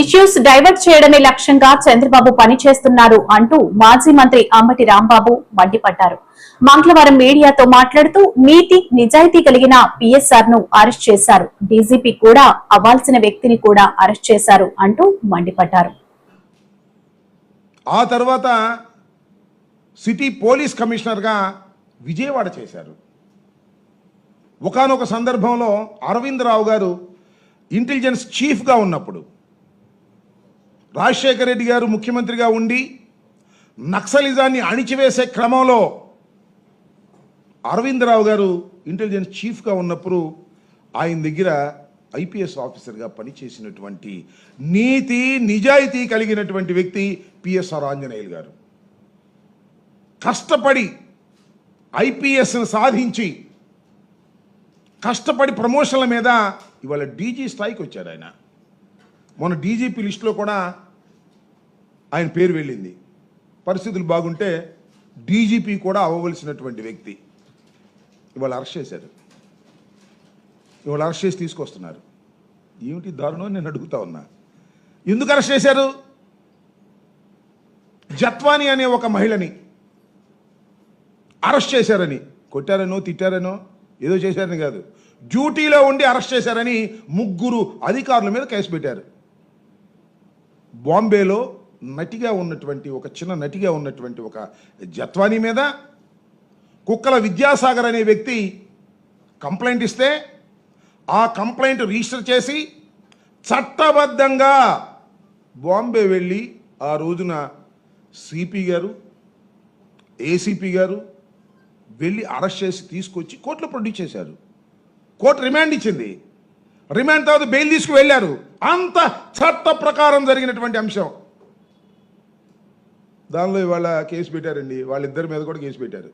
Issues divert చేయడమే లక్ష్యంగా చంద్రబాబు పనిచేస్తున్నారు అంటూ మాజీ మంత్రి అంబటి రాంబాబు మండిపడ్డారు. మంగళవారం మీడియాతో మాట్లాడుతూ నీతి నిజాయితీ కలిగిన పిఎస్ఆర్ ను అరెస్ట్ చేశారు, డీజీపీ కూడా అవ్వాల్సిన వ్యక్తిని కూడా అరెస్ట్ చేశారు అంటూ మండిపడ్డారు. ఆ తర్వాత సిటీ పోలీస్ కమిషనర్గా విజయవాడ చేశారు. ఒకానొక సందర్భంలో అరవింద్ రావు గారు ఇంటెలిజెన్స్ చీఫ్గా ఉన్నప్పుడు రాజశేఖర రెడ్డి గారు ముఖ్యమంత్రిగా ఉండి నక్సలిజాన్ని అణిచివేసే క్రమంలో అరవింద్ రావు గారు ఇంటెలిజెన్స్ చీఫ్గా ఉన్నప్పుడు ఆయన దగ్గర ఐపీఎస్ ఆఫీసర్గా పనిచేసినటువంటి నీతి నిజాయితీ కలిగినటువంటి వ్యక్తి పిఎస్ఆర్ ఆంజనేయులు గారు. కష్టపడి ఐపీఎస్ను సాధించి కష్టపడి ప్రమోషన్ల మీద ఇవాళ డీజీ స్థాయికి వచ్చాడు ఆయన. మొన్న డీజీపీ లిస్టులో కూడా ఆయన పేరు వెళ్ళింది. పరిస్థితులు బాగుంటే డీజీపీ కూడా అవ్వవలసినటువంటి వ్యక్తి ఇవాళ అరెస్ట్ చేశారు. ఇవాళ అరెస్ట్ చేసి తీసుకొస్తున్నారు. ఏమిటి దారుణం నేను అడుగుతా ఉన్నా. ఎందుకు అరెస్ట్ చేశారు? జత్వాని అనే ఒక మహిళని అరెస్ట్ చేశారని, కొట్టారనో తిట్టారనో ఏదో చేశారని కాదు, డ్యూటీలో ఉండి అరెస్ట్ చేశారని ముగ్గురు అధికారుల మీద కేసు పెట్టారు. బాంబేలో నటిగా ఉన్నటువంటి ఒక చిన్న నటిగా ఉన్నటువంటి ఒక జత్వాని మీద కుక్కల విద్యాసాగర్ అనే వ్యక్తి కంప్లైంట్ ఇస్తే ఆ కంప్లైంట్ రిజిస్టర్ చేసి చట్టబద్ధంగా బాంబే వెళ్ళి ఆ రోజున సిపి గారు ఏసీపీ గారు వెళ్ళి అరెస్ట్ చేసి తీసుకొచ్చి కోర్టులో ప్రొడ్యూస్ చేశారు. కోర్టు రిమాండ్ ఇచ్చింది. రిమాండ్ తర్వాత బెయిల్ తీసుకు వెళ్ళారు. అంత చట్ట ప్రకారం జరిగినటువంటి అంశం. దానిలో ఇవాళ కేసు పెట్టారండి. వాళ్ళిద్దరి మీద కూడా కేసు పెట్టారు.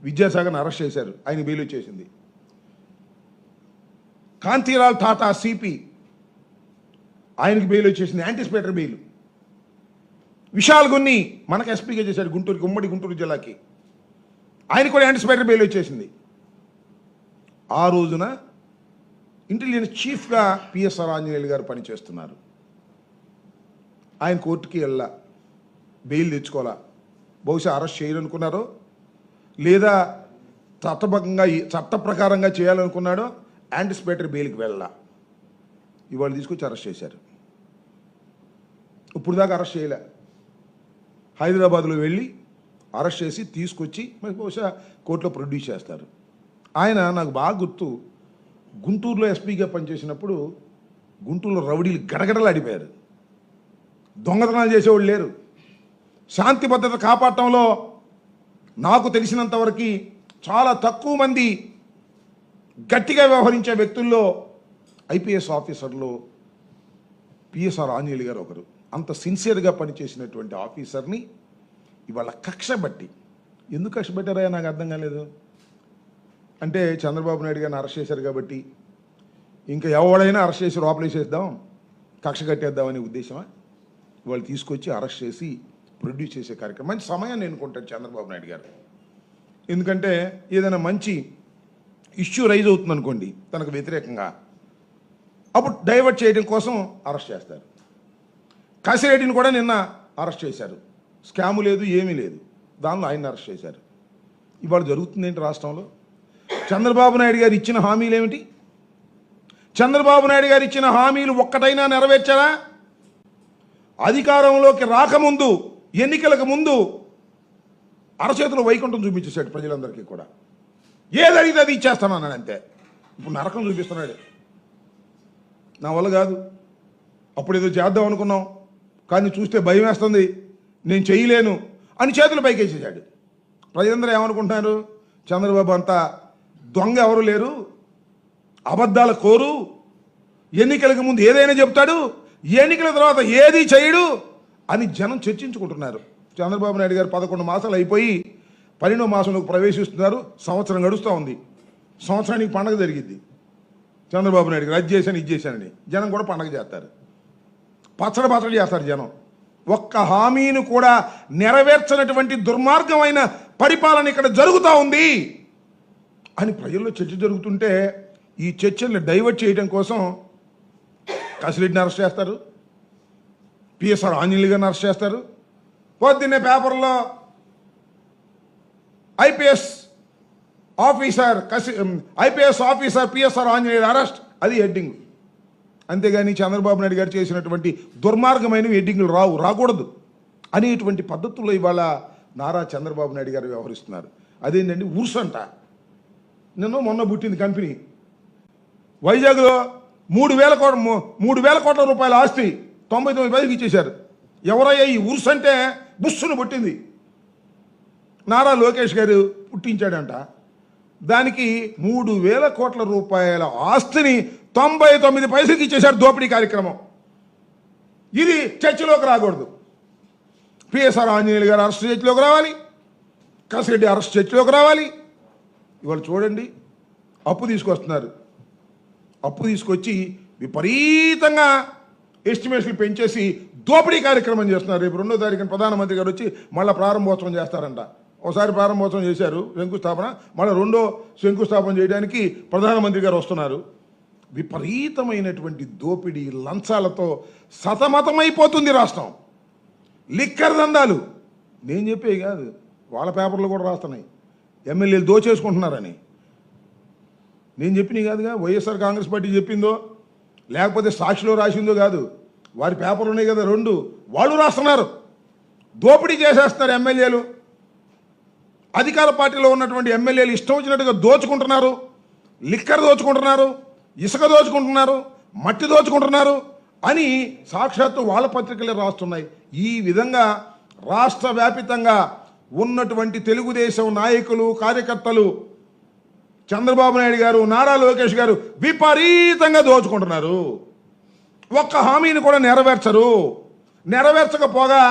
విద్యాసాగర్ని అరెస్ట్ చేశారు, ఆయన బెయిల్ వచ్చేసింది. కాంతిలాల్ టాటా సిపి, ఆయనకి బెయిల్ వచ్చేసింది, యాంటిసిపేటరీ బెయిల్. విశాల్ గున్ని మనకు ఎస్పీగా చేశాడు గుంటూరుకి, ఉమ్మడి గుంటూరు జిల్లాకి, ఆయన కూడా యాంటిసిపేటరీ బెయిల్ వచ్చేసింది. ఆ రోజున ఇంటెలిజెన్స్ చీఫ్గా పిఎస్ఆర్ ఆంజనేయులు గారు పనిచేస్తున్నారు. ఆయన కోర్టుకి వెళ్ళా, బెయిల్ తెచ్చుకోవాలా. బహుశా అరెస్ట్ చేయాలనుకున్నారో లేదా చట్ట ప్రకారంగా చేయాలనుకున్నాడో యాంటిసిపేటరీ బెయిల్కి వెళ్ళా. ఇవాళ తీసుకొచ్చి అరెస్ట్ చేశారు. ఇప్పుడు దాకా అరెస్ట్ చేయలే. హైదరాబాద్లో వెళ్ళి అరెస్ట్ చేసి తీసుకొచ్చి మరి బహుశా కోర్టులో ప్రొడ్యూస్ చేస్తారు. ఆయన నాకు బాగా గుర్తు, గుంటూరులో ఎస్పీగా పనిచేసినప్పుడు గుంటూరులో రౌడీలు గడగడలు అడిపారు. దొంగతనాలు చేసేవాళ్ళు లేరు. శాంతి భద్రత కాపాడటంలో నాకు తెలిసినంతవరకు చాలా తక్కువ మంది గట్టిగా వ్యవహరించే వ్యక్తుల్లో ఐపీఎస్ ఆఫీసర్లో పిఎస్ఆర్ ఆంజనేయులు గారు ఒకరు. అంత సిన్సియర్గా పనిచేసినటువంటి ఆఫీసర్ని ఇవాళ కక్ష బట్టి, ఎందుకు కక్ష పెట్టారా నాకు అర్థం కాలేదు. అంటే చంద్రబాబు నాయుడు గారిని అరెస్ట్ చేశారు కాబట్టి ఇంకా ఎవడైనా అరెస్ట్ చేసి లోపలేసేద్దాం, కక్ష కట్టేద్దామనే ఉద్దేశమా? వాళ్ళు తీసుకొచ్చి అరెస్ట్ చేసి ప్రొడ్యూస్ చేసే కార్యక్రమం. మంచి సమయాన్ని ఎన్నుకుంటాడు చంద్రబాబు నాయుడు గారు. ఎందుకంటే ఏదైనా మంచి ఇష్యూ రైజ్ అవుతుంది అనుకోండి తనకు వ్యతిరేకంగా, అప్పుడు డైవర్ట్ చేయడం కోసం అరెస్ట్ చేస్తారు. కాశిరెడ్డిని కూడా నిన్న అరెస్ట్ చేశారు. స్కాము లేదు, ఏమీ లేదు, దానిలో ఆయన్ని అరెస్ట్ చేశారు. ఇవాళ జరుగుతుంది ఏంటి రాష్ట్రంలో? చంద్రబాబు నాయుడు గారు ఇచ్చిన హామీలు ఏమిటి? చంద్రబాబు నాయుడు గారు ఇచ్చిన హామీలు ఒక్కటైనా నెరవేర్చారా? అధికారంలోకి రాకముందు, ఎన్నికలకు ముందు అరచేతిలో వైకుంఠం చూపించేశాడు ప్రజలందరికీ కూడా. ఏదడిగితే అది ఇచ్చేస్తానన్నాడు అంతే. ఇప్పుడు నరకం చూపిస్తున్నాడు. నా వల్ల కాదు, అప్పుడు ఏదో చేద్దాం అనుకున్నాం కానీ చూస్తే భయం వేస్తుంది, నేను చేయలేను అని చేతులు పైకేసేసాడు. ప్రజలందరూ ఏమనుకుంటున్నారు? చంద్రబాబు అంతా దొంగ ఎవరు లేరు, అబద్ధాల కోరు, ఎన్నికలకు ముందు ఏదైనా చెప్తాడు, ఎన్నికల తర్వాత ఏది చేయడు అని జనం చర్చించుకుంటున్నారు. చంద్రబాబు నాయుడు గారు 11 మాసాలు అయిపోయి 12వ మాసంలోకి ప్రవేశిస్తున్నారు. సంవత్సరం గడుస్తూ ఉంది. సంవత్సరానికి పండగ జరిగింది. చంద్రబాబు నాయుడు గారు అది చేశాను ఇది చేశానని జనం కూడా పండగ చేస్తారు, పచ్చడి చేస్తారు జనం. ఒక్క హామీని కూడా నెరవేర్చనటువంటి దుర్మార్గమైన పరిపాలన ఇక్కడ జరుగుతూ ఉంది అని ప్రజల్లో చర్చ జరుగుతుంటే ఈ చర్చల్ని డైవర్ట్ చేయడం కోసం కాశిరెడ్డిని అరెస్ట్ చేస్తారు, పిఎస్ఆర్ ఆంజనేయులు గారిని అరెస్ట్ చేస్తారు. పొద్దున్నే పేపర్లో IPS officer PSR Anjaneyulu arrest, అది హెడ్డింగ్. అంతేగాని చంద్రబాబు నాయుడు గారు చేసినటువంటి దుర్మార్గమైన హెడ్డింగ్లు రాకూడదు అనేటువంటి పద్ధతుల్లో ఇవాళ నారా చంద్రబాబు నాయుడు గారు వ్యవహరిస్తున్నారు. అదేంటండి ఉర్సంట. మొన్న పుట్టింది కంపెనీ వైజాగ్లో 3,000 కోట్ల రూపాయల ఆస్తి 99 పైకి ఇచ్చేశారు. ఎవరయ్యా ఈ ఉర్స్ అంటే బుస్సును పుట్టింది. నారా లోకేష్ గారు పుట్టించాడంట. దానికి 3,000 కోట్ల రూపాయల ఆస్తిని 99 పైసలకి ఇచ్చేశారు. దోపిడీ కార్యక్రమం. ఇది చర్చలోకి రాకూడదు. పిఎస్ఆర్ ఆంజనేయులు గారు అరెస్ట్ చర్చలోకి రావాలి, కసిరెడ్డి అరెస్ట్ చర్చలోకి రావాలి. ఇవాళ చూడండి, అప్పు తీసుకొస్తున్నారు. అప్పు తీసుకొచ్చి విపరీతంగా ఎస్టిమేషన్లు పెంచేసి దోపిడీ కార్యక్రమం చేస్తున్నారు. రేపు 2వ తారీఖున ప్రధానమంత్రి గారు వచ్చి మళ్ళీ ప్రారంభోత్సవం చేస్తారంట. ఒకసారి ప్రారంభోత్సవం చేశారు, శంకుస్థాపన, మళ్ళీ 2వ శంకుస్థాపన చేయడానికి ప్రధానమంత్రి గారు వస్తున్నారు. విపరీతమైనటువంటి దోపిడీ లంచాలతో సతమతమైపోతుంది రాష్ట్రం. లిక్కర్ దందాలు నేను చెప్పే కాదు, వాళ్ళ పేపర్లు కూడా రాస్తున్నాయి. ఎమ్మెల్యేలు దోచేసుకుంటున్నారని నేను చెప్పినవి కాదుగా. వైఎస్ఆర్ కాంగ్రెస్ పార్టీ చెప్పిందో లేకపోతే సాక్షిలో రాసిందో కాదు, వారి పేపర్లు ఉన్నాయి కదా 2, వాళ్ళు రాస్తున్నారు. దోపిడీ చేసేస్తున్నారు ఎమ్మెల్యేలు. అధికార పార్టీలో ఉన్నటువంటి ఎమ్మెల్యేలు ఇష్టం వచ్చినట్టుగా దోచుకుంటున్నారు. లిక్కర్ దోచుకుంటున్నారు, ఇసుక దోచుకుంటున్నారు, మట్టి దోచుకుంటున్నారు అని సాక్షాత్తు వాళ్ళ పత్రికలే రాస్తున్నాయి. ఈ విధంగా రాష్ట్ర వ్యాపితంగా ఉన్నటువంటి తెలుగుదేశం నాయకులు, కార్యకర్తలు, చంద్రబాబు నాయుడు గారు, నారా లోకేష్ గారు విపరీతంగా దోచుకుంటున్నారు. ఒక్క హామీని కూడా నెరవేర్చరు. నెరవేర్చకపోగా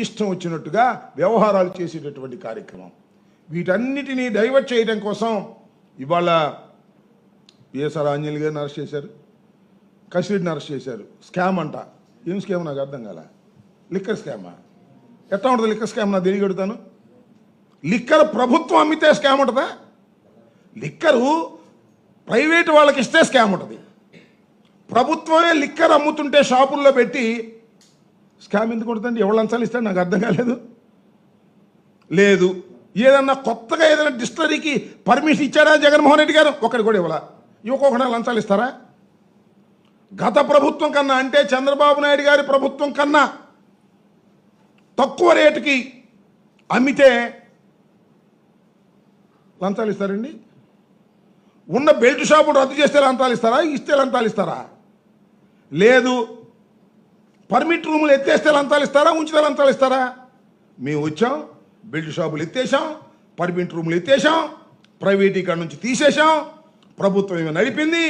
ఇష్టం వచ్చినట్టుగా వ్యవహారాలు చేసేటటువంటి కార్యక్రమం. వీటన్నిటినీ డైవర్ట్ చేయడం కోసం ఇవాళ పిఎస్ఆర్ ఆంజనేయులు గారిని అరెస్ట్ చేశారు, కసిరెడ్డిని అరెస్ట్ చేశారు. స్కామ్ అంట. ఏం స్కామ్ నాకు అర్థం కాల. లిక్కర్ స్కామా? ఎట్లా ఉంటుంది లిక్కర్ స్కామ్? నాకు తెలియగడుగుతాను. లిక్కర్ ప్రభుత్వం అమ్మితే స్కామ్ ఉంటుందా? లిక్కరు ప్రైవేటు వాళ్ళకి ఇస్తే స్కామ్ ఉంటుంది. ప్రభుత్వమే లిక్కర్ అమ్ముతుంటే షాపుల్లో పెట్టి స్కామ్ ఎందుకు ఉంటుందండి? ఎవరు లంచాలు ఇస్తాడు? నాకు అర్థం కాలేదు. లేదు, ఏదన్నా కొత్తగా ఏదైనా డిస్టిలరీకి పర్మిషన్ ఇచ్చారా జగన్మోహన్ రెడ్డి గారు? ఒక్కడి కూడా ఇవ్వాల. ఇవ్వకుండా లంచాలు ఇస్తారా? గత ప్రభుత్వం కన్నా, అంటే చంద్రబాబు నాయుడు గారి ప్రభుత్వం కన్నా తక్కువ రేటుకి అమ్మితే లంచాలు ఇస్తారండి? ఉన్న బెల్ట్ షాపులు రద్దు చేస్తే లంచాలు ఇస్తారా? ఇస్తే లంచాలు ఇస్తారా? లేదు, పర్మిట్ రూములు ఎత్తేస్తే లంచాలు ఇస్తారా? ఉంచితే లంచాలు ఇస్తారా? మేము వచ్చాం, బెల్ట్ షాపులు ఎత్తేసాం, పర్మిట్ రూములు ఎత్తేసాం, ప్రైవేటీకరణ నుంచి తీసేసాం, ప్రభుత్వం ఏమో నడిపింది,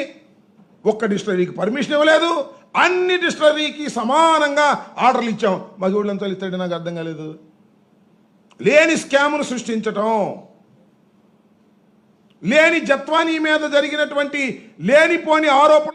ఒక్క డిస్టిలరీకి పర్మిషన్ ఇవ్వలేదు, అన్ని డిస్టిలరీకి సమానంగా ఆర్డర్లు ఇచ్చాం. మాకు ఎవరు లంచాలు ఇస్తాడు? నాకు అర్థం కాలేదు. లేని స్కామ్ను సృష్టించటం, లేని జత్వానీ మీద జరిగినటువంటి లేనిపోని ఆరోపణ